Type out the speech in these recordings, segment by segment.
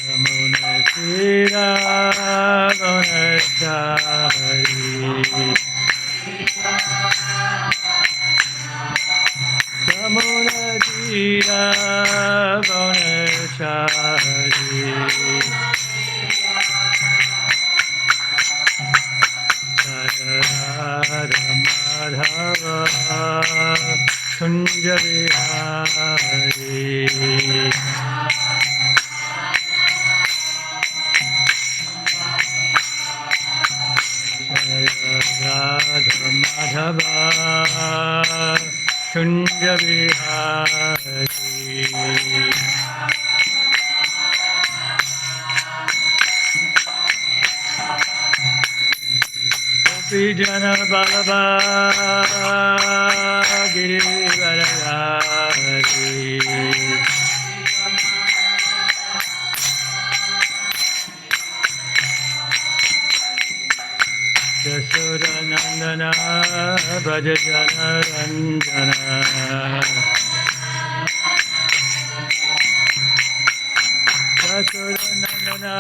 Yamuna Tira Vanachari Yamuna Tira Vanachari Radha Madhava Kunja Vihari Radha Madhava Kunja Vihari Vijana Balaba Girivarari Yasura Nandana Brajajana Ranjana Yasura Nandana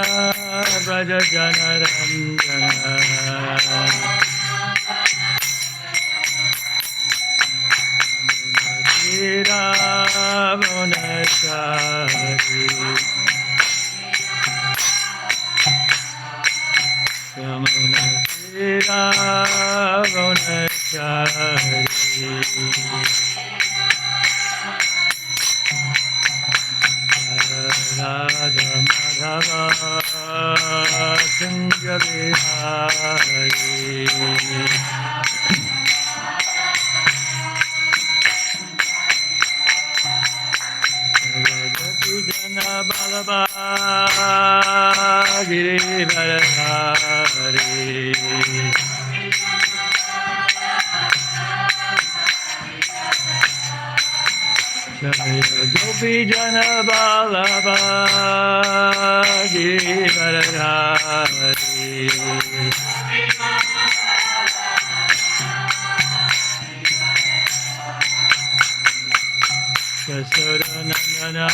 Brajajana Ranjana Ravanachari Yamuna Ravanachari Radha Madhava Kunja Vihari Jana Balaba Girivarari Jaya Gopi Jana Balaba Girivarari Yasura Nandana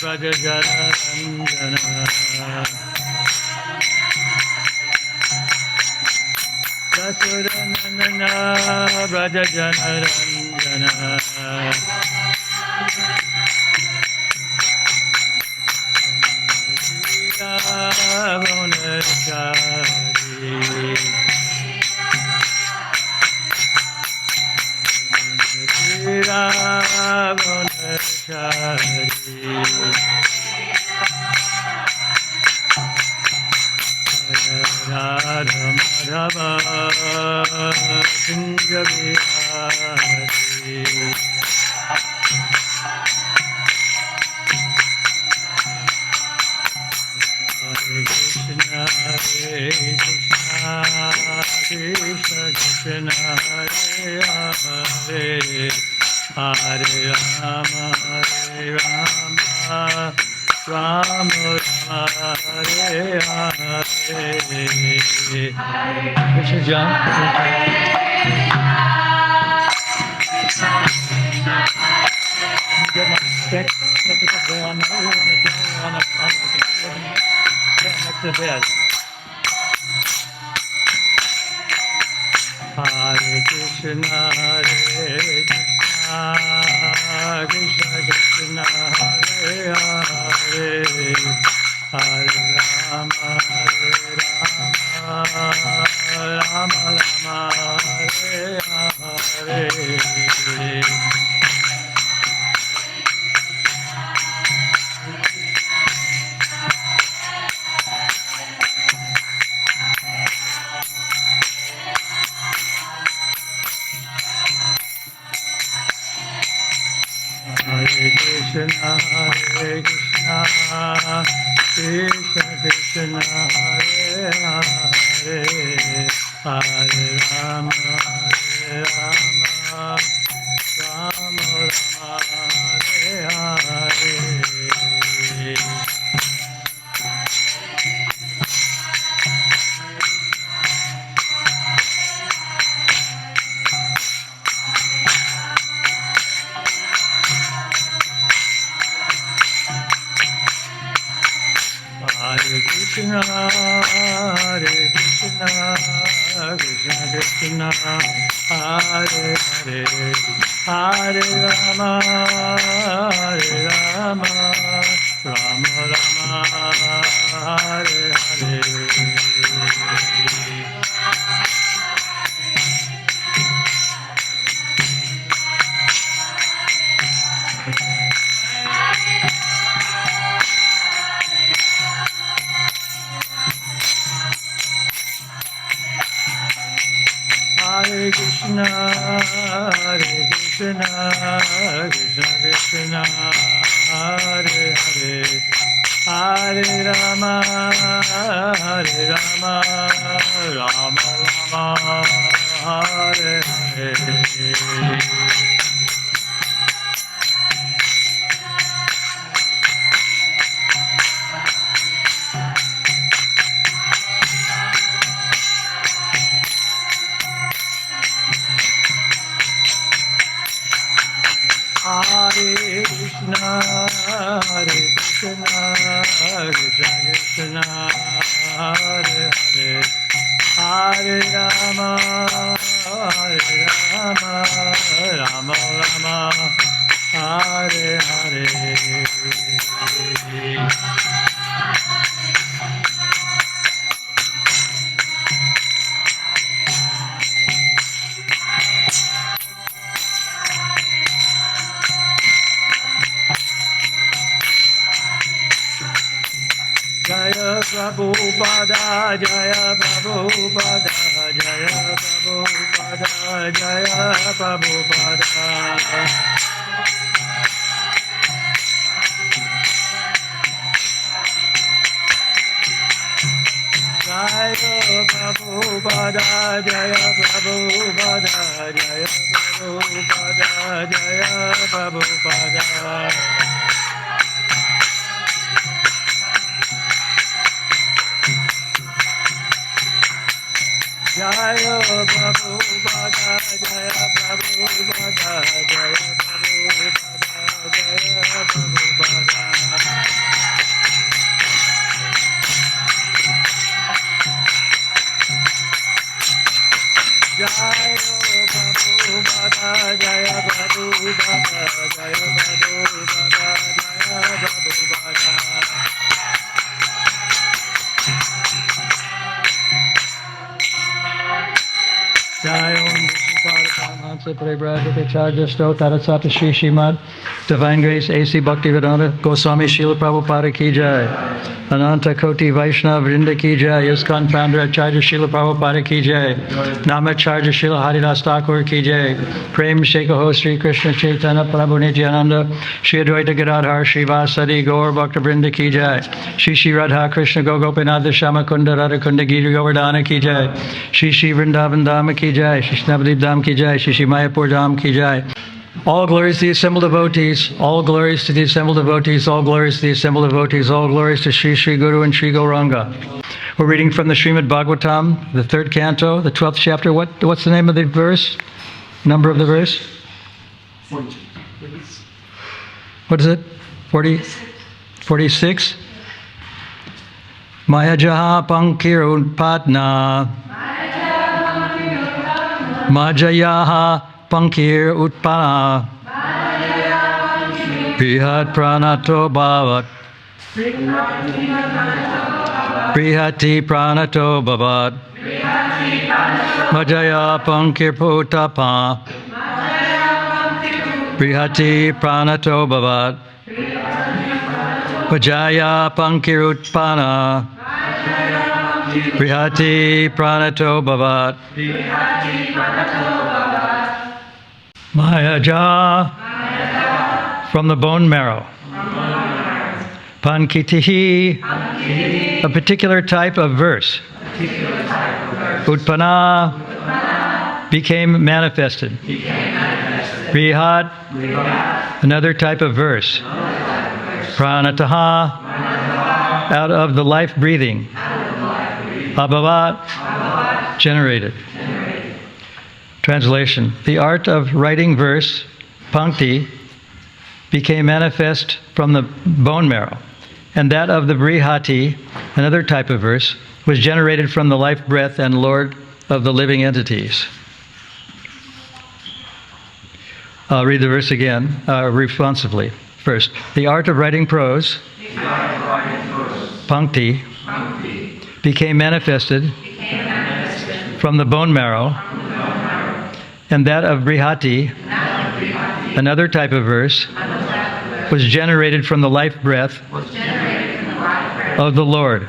Brajajana Ranjana Yasura Nandana Brajajana Ranjana Ravanachari Ravanachari Radha Madhava Kunja Vihari Hare Krishna Krishna Krishna Hare Hare Hare Rama Rama Hare Hare Krishna John get my stick next to the bed. Hare Krishna Krishna Krishna Hare Hare Hare Rama Rama Hare Hare Krishna Hare Krishna Krishna Krishna Hare Hare Hare Rama Rama Hare Hare Krishna, Hare Krishna, Krishna Krishna, Hare Hare, Hare Rama, Hare Rama, Rama Rama, Hare Hare. Hare Krishna, Hare Krishna, Krishna Krishna, Hare Hare, Hare Rama, Hare Rama, Rama Rama, Hare Hare. Hare Krishna, Hare Krishna, Krishna Krishna, Hare Hare, Hare Rama, Hare Rama, Rama Rama, Hare Hare. Jaya Prabhupada, Jaya Prabhupada, Jaya Prabhupada, Jaya Prabhupada. Jaya Prabhupada, Jaya Prabhupada, Jaya Prabhupada, Jaya Prabhupada. Jaya Prabhupada, Jaya Prabhupada, Jaya Prabhupada, Jaya Prabhupada. Jaya Prabhupada, Jaya Prabhupada, Jaya Prabhupada, Jaya Prabhupada. Jai Om Vishnupada Prebrajapacharya Stotarasata Shri Srimad Divine Grace A.C. Bhaktivedanta Goswami Srila Prabhupada Ki Jai Ananta Koti Vaishnava Vrinda Ki Jai ISKCON Founder Acharya Srila Prabhupada Ki Jai Namacharya Srila Haridas Thakur Ki Jai Prem Shekaho Sri Krishna Chaitanya Prabhu Nityananda Shri Advaita Gadadhar Shri Vasadi Gaur Bhakta Vrinda Ki Jai Shri Shri Radha Krishna Gopinath Shama Kunda Radha Kunda Giri Govardhana Ki Jai Shri Shri Vrindavan Dhama Ki Jai Shri Navadip Dham Ki Jai Shri Shri Mayapur Dham Ki Jai. All glories to the assembled devotees, all glories to the assembled devotees, all glories to the assembled devotees, all glories to Sri Sri Guru and Sri Gauranga. We're reading from the Srimad Bhagavatam, the 3rd canto, the 12th chapter. What's the name of the verse? Number of the verse? 42. What is it? 46? Maya Jaha Pankirun Padna Majayaha Pankir Utpana Prihat Pranato Bhavat Prihati Pranato Bhavat Majaya Pankir Putapa Prihati Pranato Bhavat Majaya Pankir Utpana Prihati Pranato Bhavat Mayaja from the bone marrow. Pankitihi, a particular type of verse. Utpana, became manifested. Brihat, another type of verse. Pranataha, out of the life breathing. Abhavat, generated. Translation. The art of writing verse, pankti, became manifest from the bone marrow. and that of the Brihati, another type of verse, was generated from the life breath and Lord of the living entities. I'll read the verse again, responsively. First, the art of writing prose, Pankti, became manifested from the bone marrow, and that of Brihati, another type of verse, was generated from the life breath of the Lord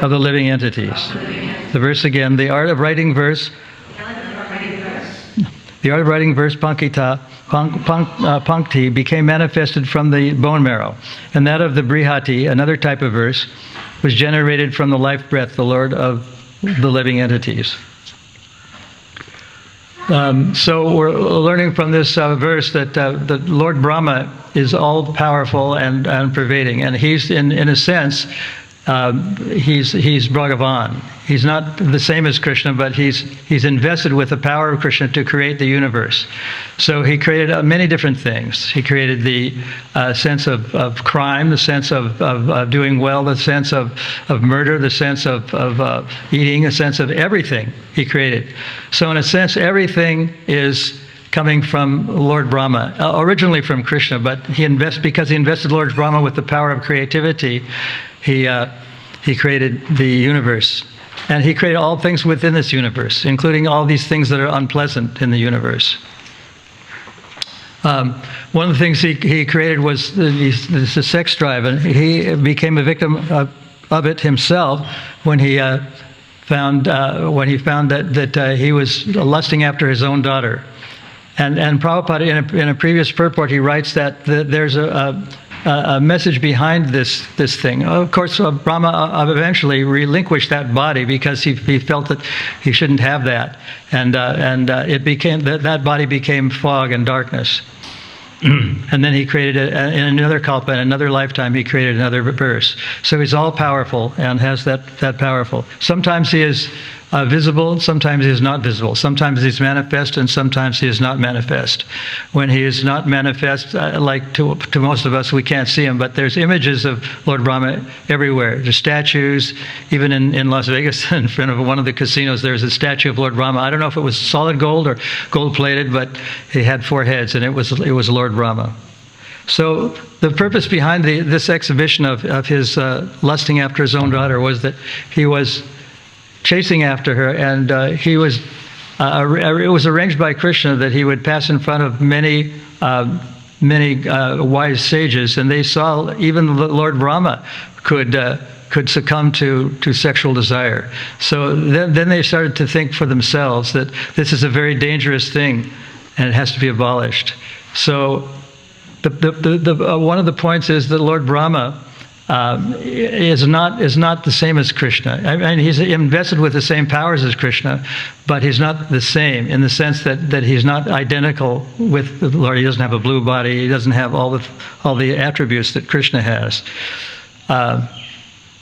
of the living entities. The verse again, the art of writing verse, Pankti, became manifested from the bone marrow, and that of the Brihati, another type of verse, was generated from the life breath, the Lord of the living entities. So we're learning from this verse that the Lord Brahma is all-powerful and pervading, and he's, in a sense, he's Bhagavan. He's not the same as Krishna, but he's invested with the power of Krishna to create the universe. So he created many different things. He created the sense of crime, the sense of doing well, the sense of murder, the sense of eating, the sense of everything he created. So in a sense, everything is coming from Lord Brahma, originally from Krishna, but because he invested Lord Brahma with the power of creativity, he created the universe. And he created all things within this universe, including all these things that are unpleasant in the universe. One of the things he created was the sex drive, and he became a victim of it himself when he found that he was lusting after his own daughter. And Prabhupada, in a previous purport, he writes that there's a message behind this thing. Of course, Brahma eventually relinquished that body because he felt that he shouldn't have that, and it became that body became fog and darkness. And then he created in another kalpa, in another lifetime, he created another verse. So he's all powerful and has that powerful. Sometimes he is visible, sometimes he is not visible. Sometimes he's manifest, and sometimes he is not manifest. When he is not manifest, like to most of us, we can't see him, but there's images of Lord Brahma everywhere. There's statues, even in Las Vegas, in front of one of the casinos, there's a statue of Lord Brahma. I don't know if it was solid gold or gold-plated, but he had 4 heads, and it was Lord Brahma. So the purpose behind this exhibition of his lusting after his own daughter was that he was chasing after her, and it was arranged by Krishna that he would pass in front of many wise sages, and they saw even Lord Brahma could succumb to sexual desire. So then they started to think for themselves that this is a very dangerous thing, and it has to be abolished. So one of the points is that Lord Brahma is not the same as Krishna. I mean, he's invested with the same powers as Krishna, but he's not the same in the sense that he's not identical with the Lord. He doesn't have a blue body. He doesn't have all the attributes that Krishna has.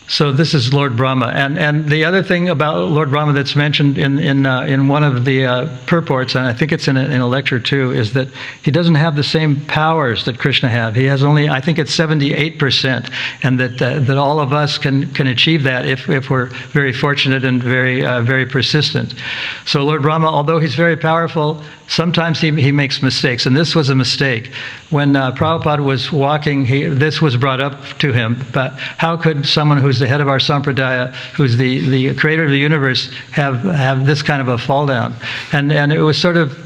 So this is Lord Brahma, and the other thing about Lord Brahma that's mentioned in one of the purports, and I think it's in a lecture too, is that he doesn't have the same powers that Krishna had. He has only, I think it's 78%, and that all of us can achieve that if we're very fortunate and very persistent. So Lord Brahma, although he's very powerful, sometimes he makes mistakes, and this was a mistake. When Prabhupada was walking, this was brought up to him, but how could someone who's the head of our sampradaya, who's the creator of the universe, have this kind of a fall down? And it was sort of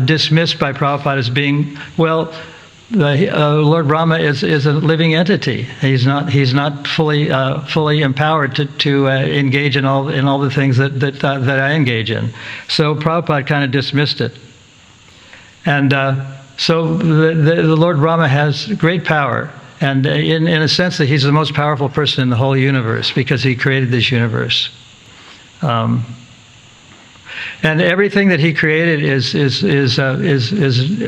dismissed by Prabhupada as being, well, Lord Brahma is a living entity. He's not fully empowered to engage in all the things that I engage in. So Prabhupada kind of dismissed it. And so the Lord Brahma has great power, and in a sense that he's the most powerful person in the whole universe because he created this universe. And everything that he created is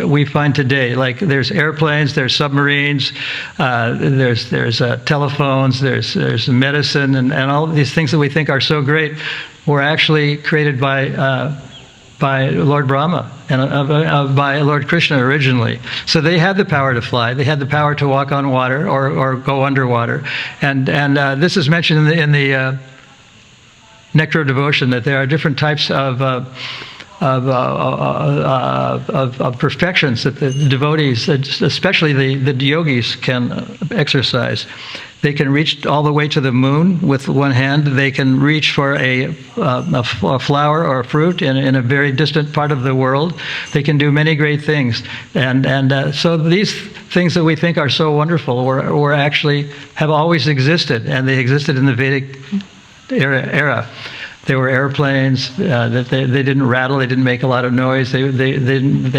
we find today. Like there's airplanes, there's submarines, there's telephones, there's medicine, and all these things that we think are so great were actually created by by Lord Brahma and by Lord Krishna originally. So they had the power to fly. They had the power to walk on water or go underwater. And this is mentioned in the Nectar of Devotion, that there are different types of perfections that the devotees, especially the yogis, can exercise. They can reach all the way to the moon with one hand. They can reach for a flower or a fruit in a very distant part of the world. They can do many great things. And so these things that we think are so wonderful were actually have always existed, and they existed in the Vedic era. There were airplanes that they didn't rattle, they didn't make a lot of noise, they didn't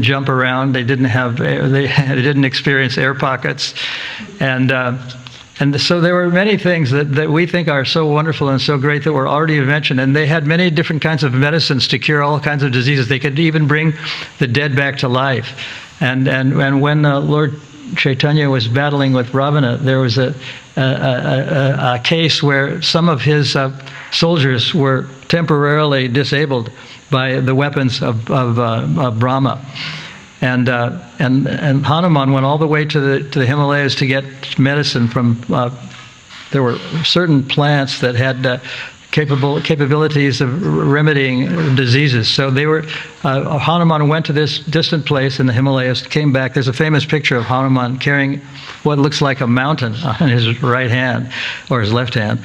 jump around, they didn't experience air pockets, and so there were many things that we think are so wonderful and so great that were already mentioned. And they had many different kinds of medicines to cure all kinds of diseases. They could even bring the dead back to life. And when Lord Chaitanya was battling with Ravana, there was a case where some of his soldiers were temporarily disabled by the weapons of Brahma, and Hanuman went all the way to the Himalayas to get medicine from. There were certain plants that had capabilities of remedying diseases. So they were. Hanuman went to this distant place in the Himalayas, came back. There's a famous picture of Hanuman carrying what looks like a mountain on his right hand or his left hand,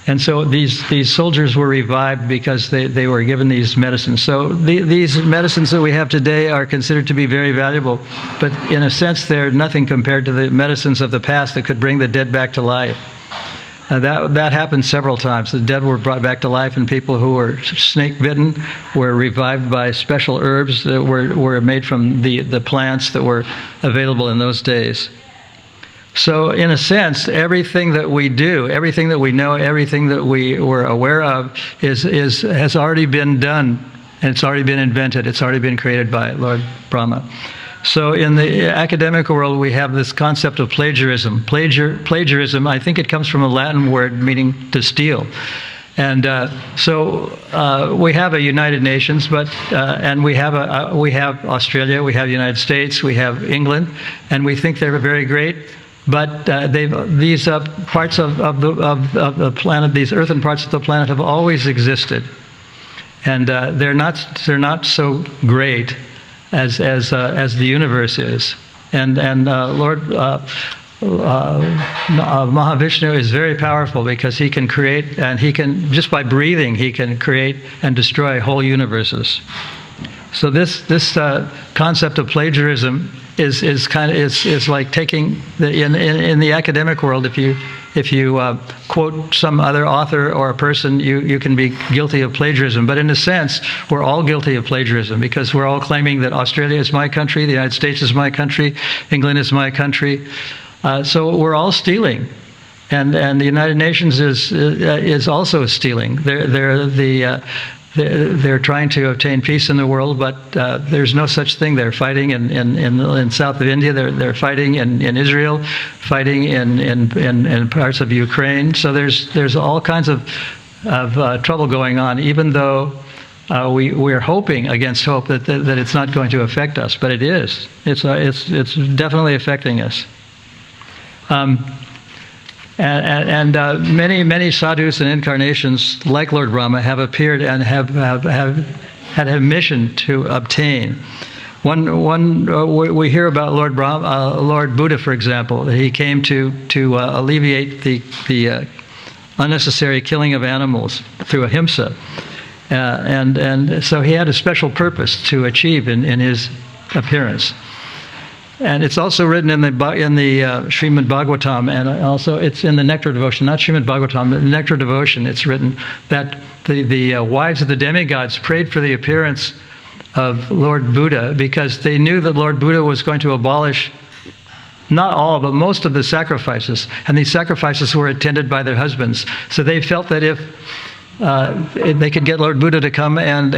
and so these soldiers were revived because they were given these medicines. So these medicines that we have today are considered to be very valuable, but in a sense they're nothing compared to the medicines of the past that could bring the dead back to life. That happened several times. The dead were brought back to life, and people who were snake bitten were revived by special herbs that were made from the plants that were available in those days. So in a sense, everything that we do, everything that we know, everything that we were aware of has already been done, and it's already been invented. It's already been created by Lord Brahma. So in the academic world, we have this concept of plagiarism. Plagiarism, I think it comes from a Latin word meaning to steal. And so we have a United Nations, and we have Australia, we have the United States, we have England, and we think they're very great. But these parts of the planet, these earthen parts of the planet, have always existed, and they're not so great as the universe is. And Lord Mahavishnu is very powerful because he can create, and he can, just by breathing, he can create and destroy whole universes. So this concept of plagiarism is like taking in the academic world. If you quote some other author or a person, you can be guilty of plagiarism. But in a sense, we're all guilty of plagiarism because we're all claiming that Australia is my country, the United States is my country, England is my country. So we're all stealing, and the United Nations is also stealing. They're trying to obtain peace in the world, but there's no such thing. They're fighting in south of India. They're fighting in Israel, fighting in parts of Ukraine. So there's all kinds of trouble going on. Even though we're hoping against hope that it's not going to affect us, but it is. It's definitely affecting us. And many sadhus and incarnations, like Lord Brahma, have appeared and have had a mission to obtain. We hear about Lord Buddha, for example. He came to alleviate the unnecessary killing of animals through ahimsa, and so he had a special purpose to achieve in his appearance. And it's also written in the Srimad Bhagavatam, and also it's in the Nectar Devotion, not Srimad Bhagavatam, but the Nectar Devotion. It's written that the wives of the demigods prayed for the appearance of Lord Buddha because they knew that Lord Buddha was going to abolish not all, but most of the sacrifices, and these sacrifices were attended by their husbands. So they felt that if they could get Lord Buddha to come and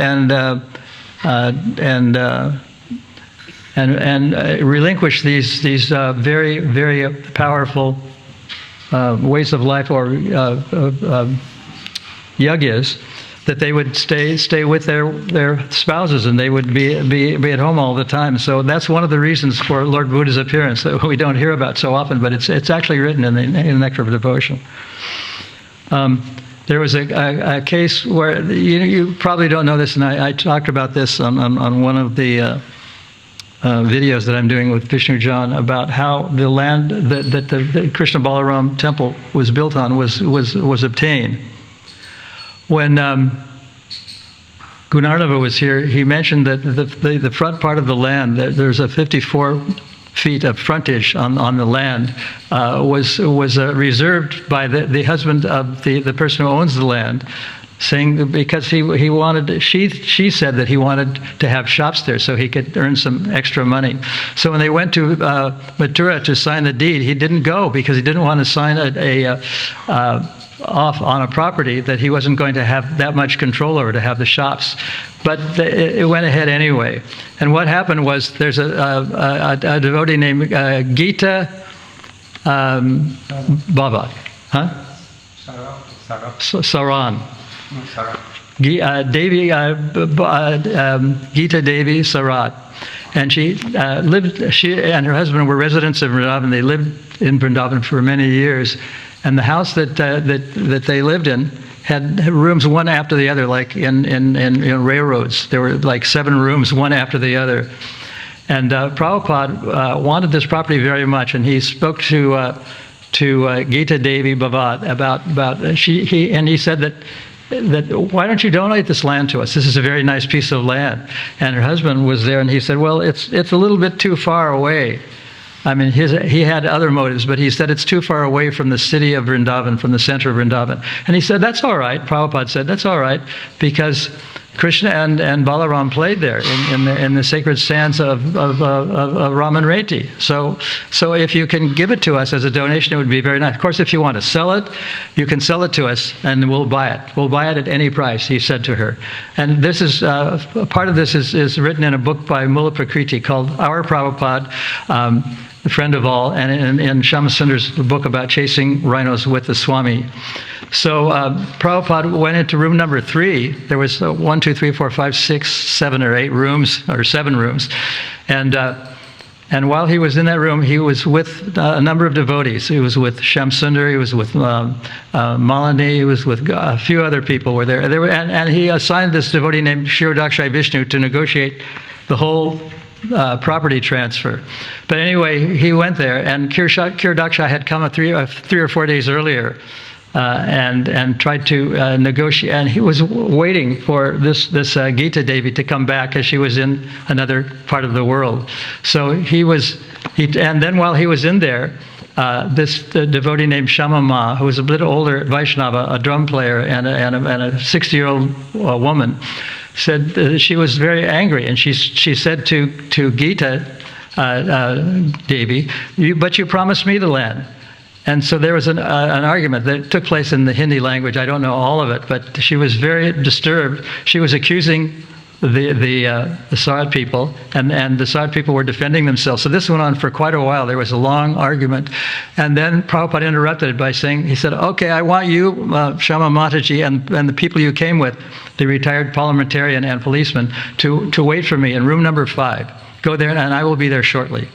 relinquish these very, very powerful ways of life or yagyas, that they would stay with their spouses, and they would be at home all the time. So that's one of the reasons for Lord Buddha's appearance that we don't hear about so often, but it's actually written in the Nectar of Devotion. There was a case where, you probably don't know this, and I talked about this on one of the videos that I'm doing with Vishnu John, about how the land that the Krishna Balaram temple was built on was obtained. When Gunarnava was here, he mentioned that the front part of the land, there's a 54 feet of frontage on the land, was reserved by the husband of the person who owns the land, saying because he wanted, she said that he wanted to have shops there so he could earn some extra money. So when they went to Mathura to sign the deed, he didn't go because he didn't want to sign off on a property that he wasn't going to have that much control over, to have the shops. But it went ahead anyway. And what happened was, there's a devotee named Gita Baba, Saran. Devi, Gita Devi Sarat. And she and her husband were residents of Vrindavan. They lived in Vrindavan for many years. And the house that they lived in had rooms one after the other, like in railroads. There were like 7 rooms, one after the other. And Prabhupada wanted this property very much, and he spoke to Gita Devi Bhavat about he said that why don't you donate this land to us? This is a very nice piece of land. And her husband was there, and he said, well, it's a little bit too far away. I mean, he had other motives, but he said it's too far away from the city of Vrindavan, from the center of Vrindavan. And he said, that's all right. Prabhupada said, that's all right, because Krishna and Balaram played there in the sacred sands of Raman Reti. So if you can give it to us as a donation, it would be very nice. Of course, if you want to sell it, you can sell it to us, and we'll buy it. We'll buy it at any price, he said to her. And this is part of this is written in a book by Mula Prakriti called Our Prabhupada, the friend of all, and in Shamasundar's book about chasing rhinos with the Swami. So Prabhupada went into room number 3. There was 1, 2, 3, 4, 5, 6, 7 or 8 rooms, or 7 rooms. And while he was in that room, he was with a number of devotees. He was with Shamsundar, he was with Malini, he was with a few other people were there. And he assigned this devotee named Kshirodakshai Vishnu to negotiate the whole property transfer. But anyway, he went there, and Kshirodakshai had come 3 or 4 days earlier and tried to negotiate. And he was waiting for this Gita Devi to come back, because she was in another part of the world. So and then while he was in there, this devotee named Shamama, who was a bit older, Vaishnava, a drum player, and a 60-year-old woman, said she was very angry, and she said to Gita Devi, but you promised me the land. And so there was an argument that took place in the Hindi language. I don't know all of it, but she was very disturbed. She was accusing the Sarat people, and the Sarat people were defending themselves. So this went on for quite a while. There was a long argument. And then Prabhupada interrupted by saying, he said, okay, I want you, Shama Mataji, and the people you came with, the retired parliamentarian and policeman, to wait for me in room number 5. Go there, and I will be there shortly.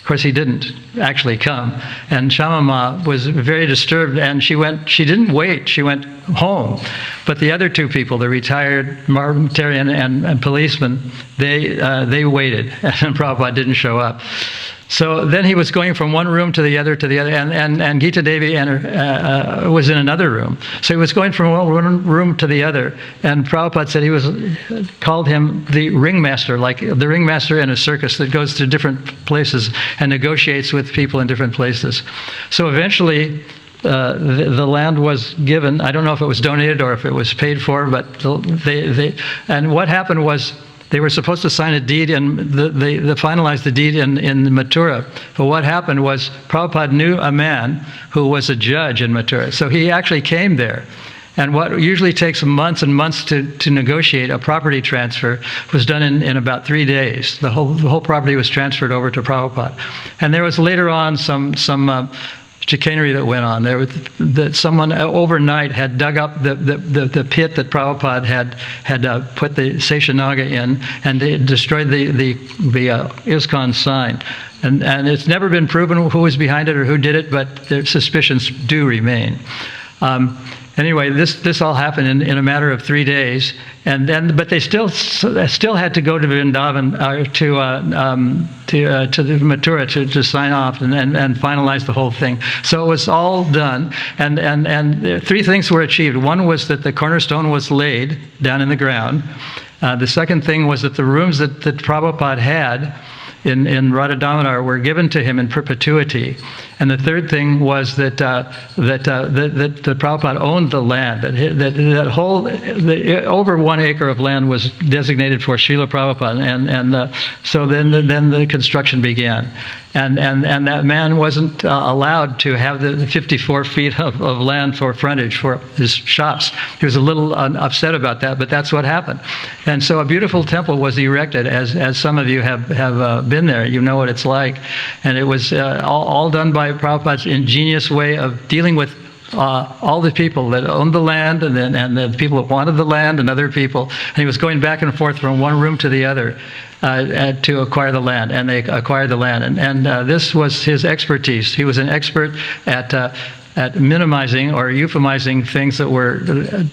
Of course, he didn't actually come. And Shamama was very disturbed, and she didn't wait, she went home. But the other 2 people, the retired parliamentarian and policeman, they waited, and Prabhupada didn't show up. So then he was going from one room to the other, and Gita Devi was in another room. So he was going from one room to the other, and Prabhupada said called him the ringmaster, like the ringmaster in a circus that goes to different places and negotiates with people in different places. So eventually, the land was given. I don't know if it was donated or if it was paid for, but and what happened was, they were supposed to sign a deed, and they finalized the deed in Mathura. But what happened was, Prabhupada knew a man who was a judge in Mathura. So he actually came there. And what usually takes months and months to negotiate a property transfer was done in about 3 days. The whole property was transferred over to Prabhupada. And there was later on some chicanery that went on. There was that someone overnight had dug up the pit that Prabhupada had put the Seshanaga in, and they destroyed the ISKCON sign. And it's never been proven who was behind it or who did it, but their suspicions do remain. Anyway, this all happened in a matter of 3 days, but they still had to go to Vrindavan to the Mathura to sign off and finalize the whole thing. So it was all done, and 3 things were achieved. One was that the cornerstone was laid down in the ground. The second thing was that the rooms that Prabhupada had in Radha Damodar were given to him in perpetuity. And the third thing was that Prabhupada owned the land. That whole over 1 acre of land was designated for Srila Prabhupada, and so then the construction began. And that man wasn't allowed to have the 54 feet of land for frontage for his shops. He was a little upset about that, but that's what happened. And so a beautiful temple was erected, as some of you have been there. You know what it's like. And it was all done by Prabhupada's ingenious way of dealing with all the people that owned the land and the people that wanted the land and other people. And he was going back and forth from one room to the other to acquire the land, and they acquired the land. And this was his expertise. He was an expert at minimizing or euphemizing things that were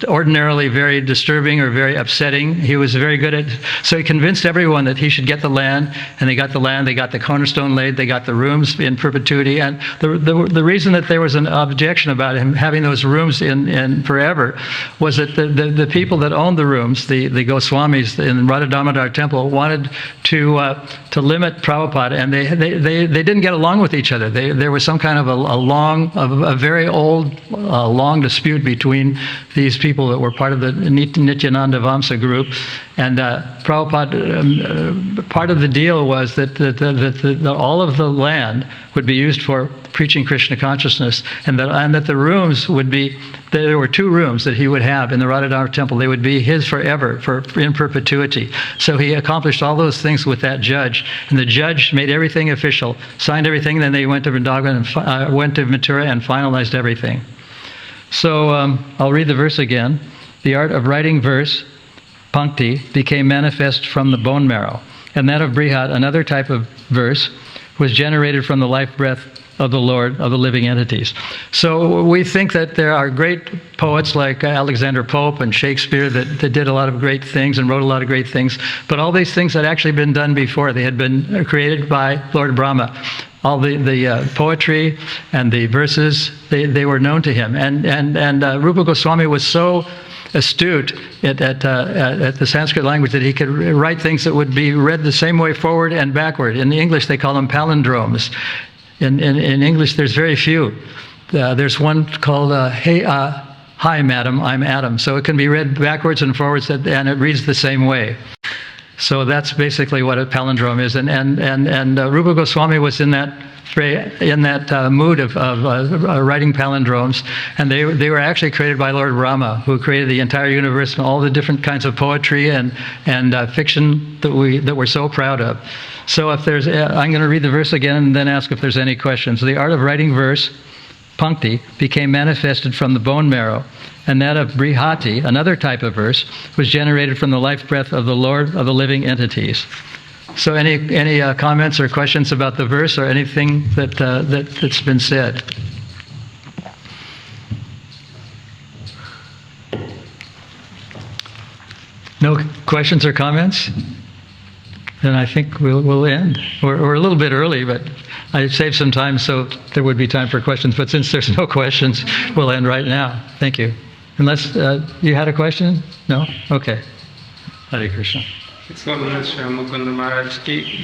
ordinarily very disturbing or very upsetting. He was very good at, so he convinced everyone that he should get the land, and they got the land, they got the cornerstone laid, they got the rooms in perpetuity. And the reason that there was an objection about him having those rooms in forever was that the people that owned the rooms, the Goswamis in Radha Damodar temple, wanted to limit Prabhupada, and they didn't get along with each other. There was some kind of a very old, long dispute between these people that were part of the Nityananda Vamsa group. And Prabhupada, part of the deal was that all of the land would be used for preaching Krishna consciousness, and that the rooms would be, there were 2 rooms that he would have in the Radha temple. They would be his forever, in perpetuity. So he accomplished all those things with that judge, and the judge made everything official, signed everything, then they went to Vrindavan and went to Mathura and finalized everything. So I'll read the verse again. The art of writing verse, Pankti, became manifest from the bone marrow, and that of Brihat, another type of verse, was generated from the life breath of the Lord of the living entities. So we think that there are great poets like Alexander Pope and Shakespeare that did a lot of great things and wrote a lot of great things, but all these things had actually been done before. They had been created by Lord Brahma. All the poetry and the verses, they were known to him. And Rupa Goswami was so astute at the Sanskrit language that he could write things that would be read the same way forward and backward. In English, they call them palindromes. In English, there's very few. There's one called, Hey, hi, madam, I'm Adam. So it can be read backwards and forwards, and it reads the same way. So that's basically what a palindrome is. And Rupa Goswami was in that mood of writing palindromes, and they were actually created by Lord Brahma, who created the entire universe and all the different kinds of poetry and fiction that we're so proud of. So if there's, I'm going to read the verse again and then ask if there's any questions. The art of writing verse, Pankti, became manifested from the bone marrow, and that of Brihati, another type of verse, was generated from the life breath of the Lord of the living entities. So any comments or questions about the verse or anything that's been said? No questions or comments? Then I think we'll end. We're a little bit early, but I saved some time so there would be time for questions. But since there's no questions, we'll end right now. Thank you. Unless you had a question? No? Okay. Hare Krishna. ISKCON Mukunda Maharaj ki